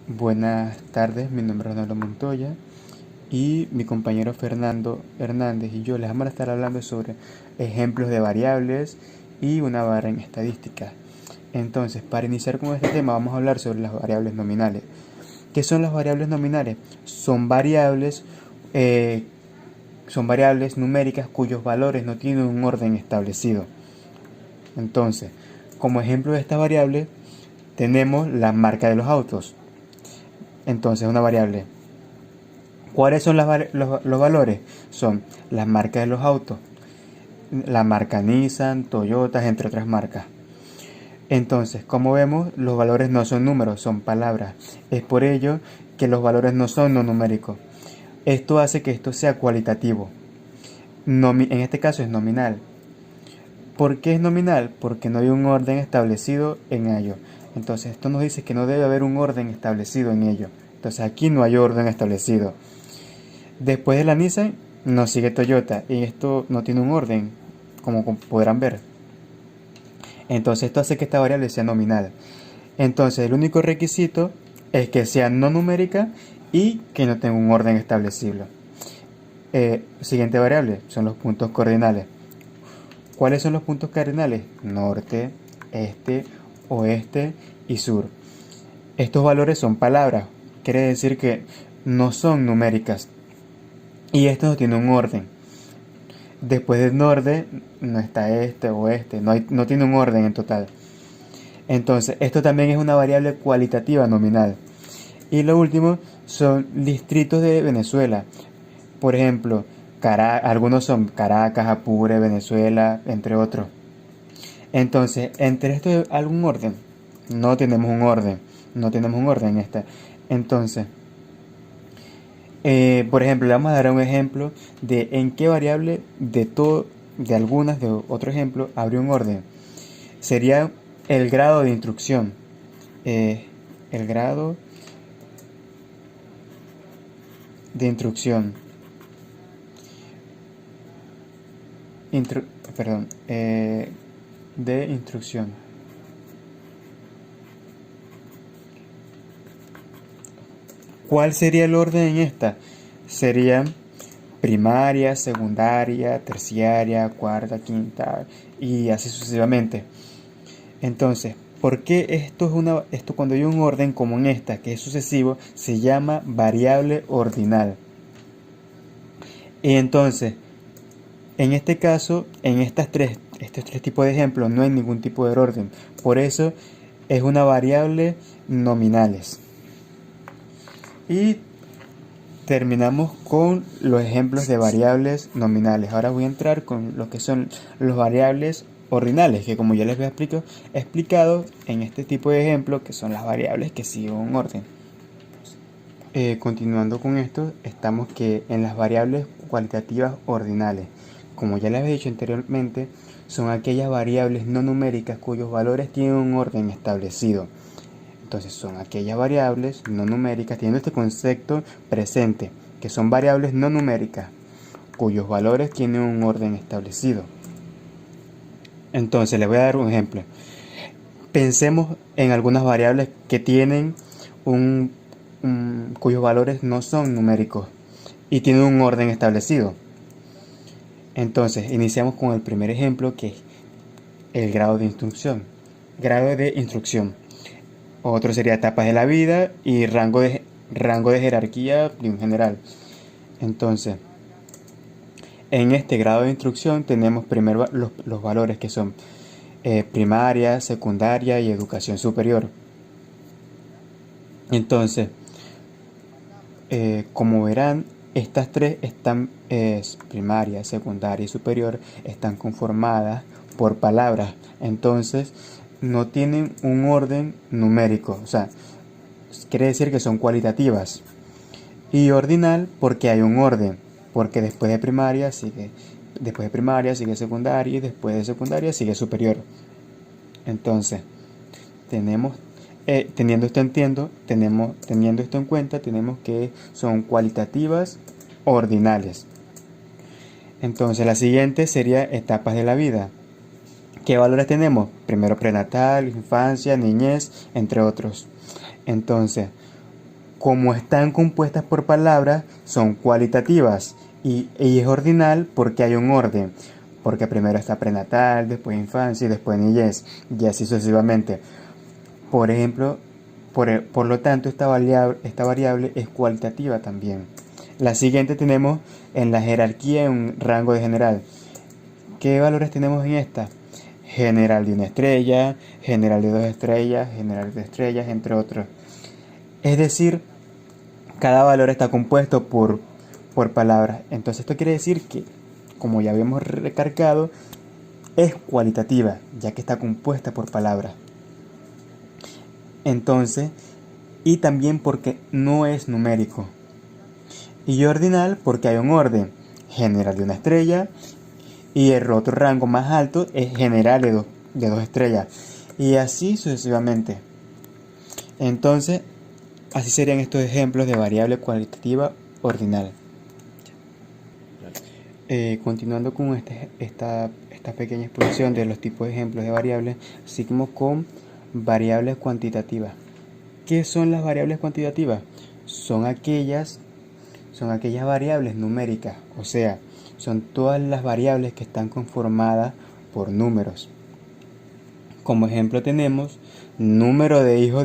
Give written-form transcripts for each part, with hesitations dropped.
Buenas tardes, mi nombre es Ronaldo Montoya y mi compañero Fernando Hernández y yo les vamos a estar hablando sobre ejemplos de variables y una barra en estadística. Entonces, para iniciar con este tema vamos a hablar sobre las variables nominales. ¿Qué son las variables nominales? Eh, son variables numéricas cuyos valores no tienen un orden establecido. Entonces, como ejemplo de esta variable tenemos la marca de los autos. Entonces, una variable. ¿Cuáles son los valores? Son las marcas de los autos, la marca Nissan, Toyota, entre otras marcas. Entonces, como vemos, los valores no son números, son palabras. Es por ello que los valores no son no numéricos. Esto hace que esto sea cualitativo. En este caso es nominal. ¿Por qué es nominal? Porque no hay un orden establecido en ello. Entonces, esto nos dice que no debe haber un orden establecido en ello. Entonces, aquí no hay orden establecido. Después de la Nissan nos sigue Toyota y esto no tiene un orden, como podrán ver. Entonces esto hace que esta variable sea nominal. Entonces el único requisito es que sea no numérica y que no tenga un orden establecido. Siguiente variable son los puntos cardinales. ¿Cuáles son los puntos cardinales? Norte, este, oeste y sur. Estos valores son palabras, quiere decir que no son numéricas. Y esto no tiene un orden. Después del norte no está este o este, no tiene un orden en total. Entonces, esto también es una variable cualitativa nominal. Y lo último son distritos de Venezuela. Por ejemplo, algunos son Caracas, Apure, Venezuela, entre otros. Entonces, entre esto hay algún orden. No tenemos un orden. No tenemos un orden en esta. Entonces, por ejemplo, le vamos a dar un ejemplo de en qué variable de algunas de otro ejemplo, habría un orden. Sería el grado de instrucción. El grado de instrucción. Perdón. De instrucción. ¿Cuál sería el orden en esta? Serían primaria, secundaria, terciaria, cuarta, quinta y así sucesivamente. Entonces, ¿por qué esto cuando hay un orden como en esta, que es sucesivo, se llama variable ordinal? Y entonces, en este caso, en estos tres tipos de ejemplos, no hay ningún tipo de orden. Por eso es una variable nominales. Y terminamos con los ejemplos de variables nominales. Ahora voy a entrar con lo que son los variables ordinales, que como ya les había explicado en este tipo de ejemplo, que son las variables que siguen un orden. Continuando con esto, estamos que en las variables cualitativas ordinales, como ya les había dicho anteriormente, son aquellas variables no numéricas cuyos valores tienen un orden establecido. Entonces son aquellas variables no numéricas, teniendo este concepto presente, que son variables no numéricas, cuyos valores tienen un orden establecido. Entonces les voy a dar un ejemplo. Pensemos en algunas variables que tienen cuyos valores no son numéricos y tienen un orden establecido. Entonces iniciamos con el primer ejemplo, que es el grado de instrucción. Grado de instrucción. Otro sería etapas de la vida y rango de jerarquía de un general. Entonces, en este grado de instrucción tenemos primero los valores que son primaria, secundaria y educación superior. Entonces, como verán, estas tres están, primaria, secundaria y superior, están conformadas por palabras. Entonces, no tienen un orden numérico, o sea, quiere decir que son cualitativas. Y ordinal porque hay un orden, porque después de primaria sigue secundaria y después de secundaria sigue superior. Entonces, teniendo esto en cuenta, tenemos que son cualitativas ordinales. Entonces, la siguiente sería etapas de la vida. ¿Qué valores tenemos? Primero prenatal, infancia, niñez, entre otros. Entonces, como están compuestas por palabras, son cualitativas. Y es ordinal porque hay un orden. Porque primero está prenatal, después infancia y después niñez. Y así sucesivamente. Por ejemplo, por lo tanto, esta variable es cualitativa también. La siguiente tenemos en la jerarquía un rango de general. ¿Qué valores tenemos en esta? General de una estrella, general de 2 estrellas, general de estrellas, entre otros. Es decir, cada valor está compuesto por palabras. Entonces esto quiere decir que, como ya habíamos recargado, es cualitativa, ya que está compuesta por palabras. Entonces, y también porque no es numérico. Y ordinal porque hay un orden general de una estrella y el otro rango más alto es general de 2 estrellas. Y así sucesivamente. Entonces, así serían estos ejemplos de variable cualitativa ordinal. Continuando con esta pequeña exposición de los tipos de ejemplos de variables, seguimos con variables cuantitativas. ¿Qué son las variables cuantitativas? Son aquellas variables numéricas, o sea, son todas las variables que están conformadas por números. Como ejemplo tenemos número de hijos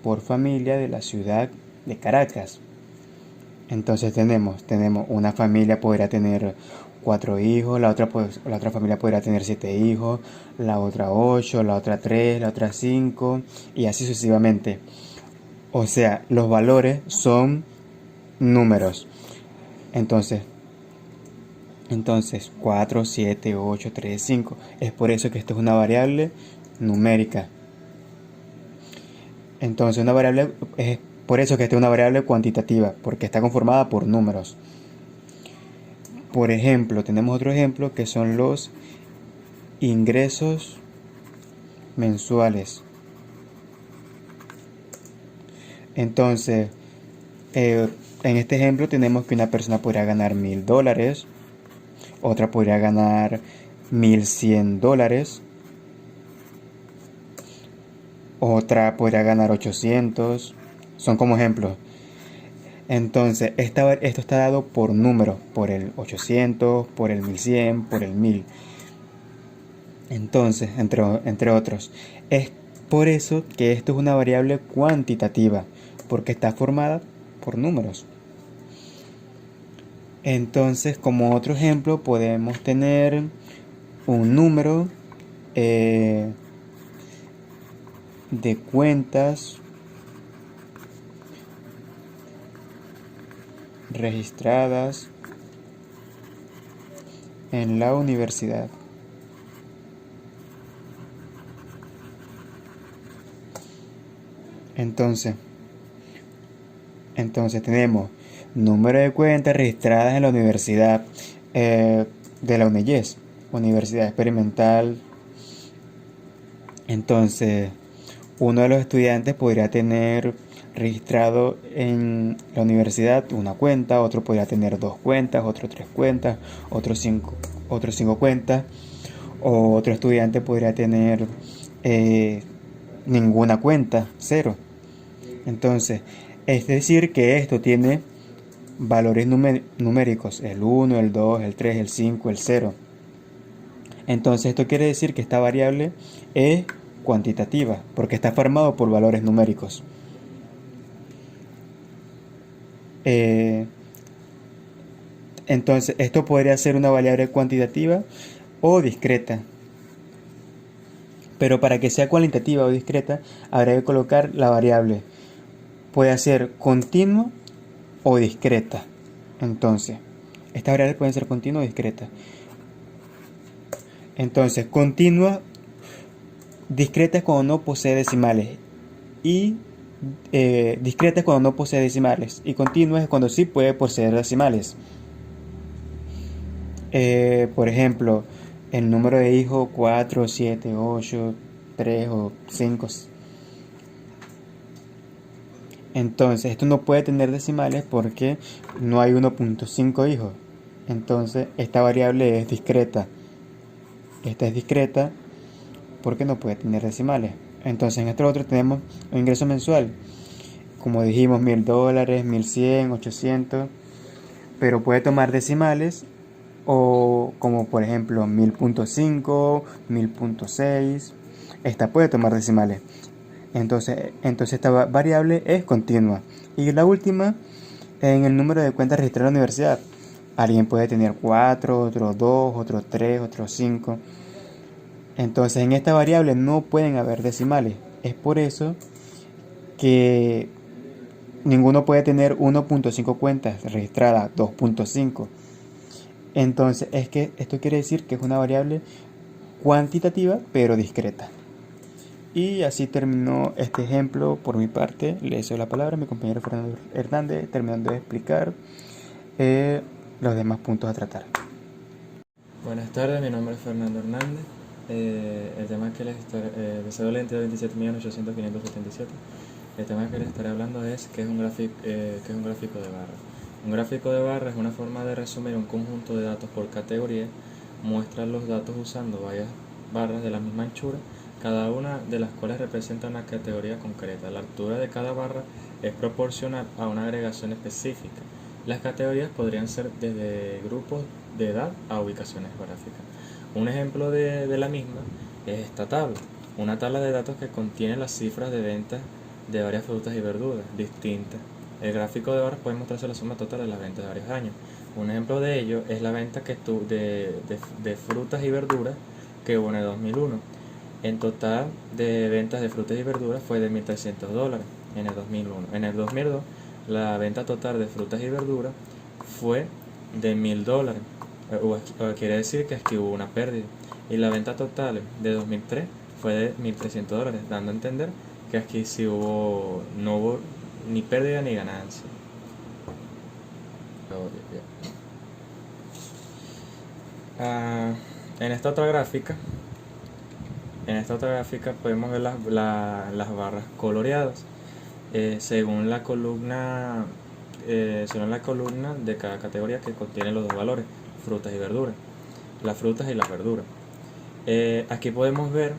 por familia de la ciudad de Caracas. Entonces tenemos una familia podría tener 4 hijos, la otra familia podría tener 7 hijos, la otra 8, la otra 3, la otra 5 y así sucesivamente. O sea, los valores son números. Entonces 4, 7, 8, 3, 5. Es por eso que esto es una variable numérica. Entonces es por eso que esta es una variable cuantitativa, porque está conformada por números. Por ejemplo, tenemos otro ejemplo que son los ingresos mensuales. Entonces, en este ejemplo tenemos que una persona podría ganar $1,000, otra podría ganar $1,100, otra podría ganar 800, son como ejemplos. Entonces, esto está dado por números, por el 800, por el 1100, por el 1000. Entonces, entre otros. Es por eso que esto es una variable cuantitativa, porque está formada por números. Entonces, como otro ejemplo, podemos tener un número de cuentas registradas en la universidad. Entonces tenemos número de cuentas registradas en la universidad de la UNEYES, Universidad Experimental. Entonces, uno de los estudiantes podría tener registrado en la universidad una cuenta, otro podría tener 2 cuentas, otro 3 cuentas, otro 5 cuentas, o otro estudiante podría tener ninguna cuenta, 0. Entonces, es decir que esto tiene valores numéricos, el 1, el 2, el 3, el 5, el 0. Entonces esto quiere decir que esta variable es cuantitativa, porque está formado por valores numéricos. Entonces esto podría ser una variable cuantitativa o discreta. Pero para que sea cualitativa o discreta, habrá que colocar la variable. Puede ser continua o discreta. Entonces, estas variables pueden ser continua o discreta. Entonces, continua, discreta es cuando no posee decimales. Y discreta es cuando no posee decimales. Y continua es cuando sí puede poseer decimales. Por ejemplo, el número de hijos 4, 7, 8, 3 o 5. Entonces, esto no puede tener decimales porque no hay 1.5 hijos. Entonces, esta variable es discreta. Esta es discreta porque no puede tener decimales. Entonces en este otro tenemos un ingreso mensual, como dijimos, $1,000, 1,100, 800, pero puede tomar decimales o como por ejemplo 1000.5, 1000.6, esta puede tomar decimales. Entonces esta variable es continua. Y la última, en el número de cuentas registradas en la universidad. Alguien puede tener 4, otro 2, otro 3, otro 5. Entonces en esta variable no pueden haber decimales. Es por eso que ninguno puede tener 1.5 cuentas registradas, 2.5. Entonces es que esto quiere decir que es una variable cuantitativa pero discreta. Y así terminó este ejemplo por mi parte. Le cedo la palabra a mi compañero Fernando Hernández, terminando de explicar los demás puntos a tratar. Buenas tardes, mi nombre es Fernando Hernández. El tema que les estaré, de cédula de identidad 27.800.577. El tema que les estaré hablando es qué es un gráfico de barras. Un gráfico de barras es una forma de resumir un conjunto de datos por categoría. Muestra los datos usando varias barras de la misma anchura, cada una de las cuales representa una categoría concreta. La altura de cada barra es proporcional a una agregación específica. Las categorías podrían ser desde grupos de edad a ubicaciones geográficas. Un ejemplo de la misma es esta tabla, una tabla de datos que contiene las cifras de ventas de varias frutas y verduras distintas. El gráfico de barras puede mostrarse la suma total de las ventas de varios años. Un ejemplo de ello es la venta de frutas y verduras que hubo en el 2001. En total de ventas de frutas y verduras fue de $1,300 en el 2001. En el 2002 la venta total de frutas y verduras fue de $1,000. Quiere decir que aquí hubo una pérdida. Y la venta total de 2003 fue de $1,300, dando a entender que aquí sí no hubo ni pérdida ni ganancia. En esta otra gráfica podemos ver las barras coloreadas según la columna de cada categoría que contiene los dos valores, frutas y verduras, las frutas y las verduras. Aquí podemos ver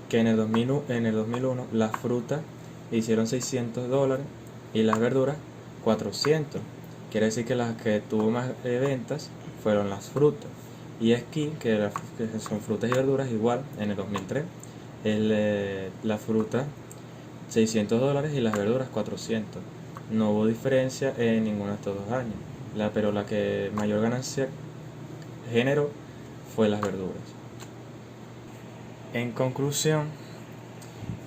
que en el 2001 las frutas hicieron $600 y las verduras 400. Quiere decir que las que tuvo más ventas fueron las frutas. Y aquí, que son frutas y verduras, igual en el 2003, la fruta $600 y las verduras 400. No hubo diferencia en ninguno de estos 2 años, pero la que mayor ganancia generó fue las verduras. En conclusión,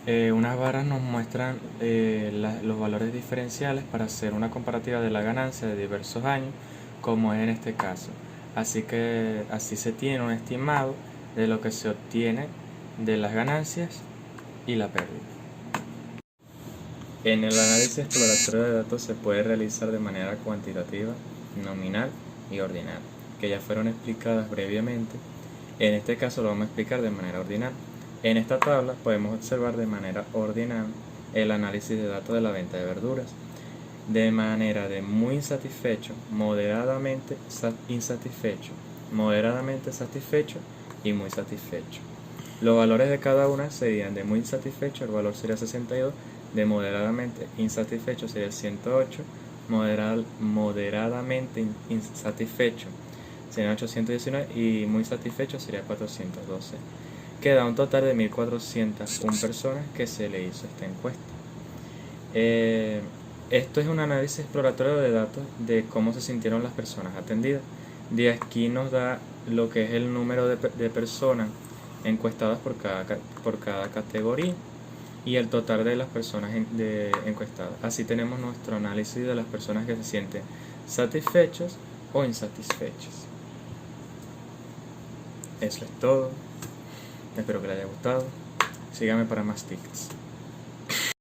unas barras nos muestran los valores diferenciales para hacer una comparativa de la ganancia de diversos años, como es en este caso. Así se tiene un estimado de lo que se obtiene de las ganancias y la pérdida. En el análisis exploratorio de datos se puede realizar de manera cuantitativa, nominal y ordinal, que ya fueron explicadas previamente. En este caso lo vamos a explicar de manera ordinal. En esta tabla podemos observar de manera ordinal el análisis de datos de la venta de verduras, de manera de muy insatisfecho, moderadamente insatisfecho, moderadamente satisfecho y muy satisfecho. Los valores de cada una serían: de muy insatisfecho, el valor sería 62, de moderadamente insatisfecho sería el 108, moderadamente insatisfecho sería 819 y muy satisfecho sería 412. Queda un total de 1.401 personas que se le hizo esta encuesta. Esto es un análisis exploratorio de datos de cómo se sintieron las personas atendidas. De aquí nos da lo que es el número de personas encuestadas por cada categoría y el total de las personas encuestadas. Así tenemos nuestro análisis de las personas que se sienten satisfechos o insatisfechos. Eso es todo. Espero que les haya gustado. Síganme para más tips.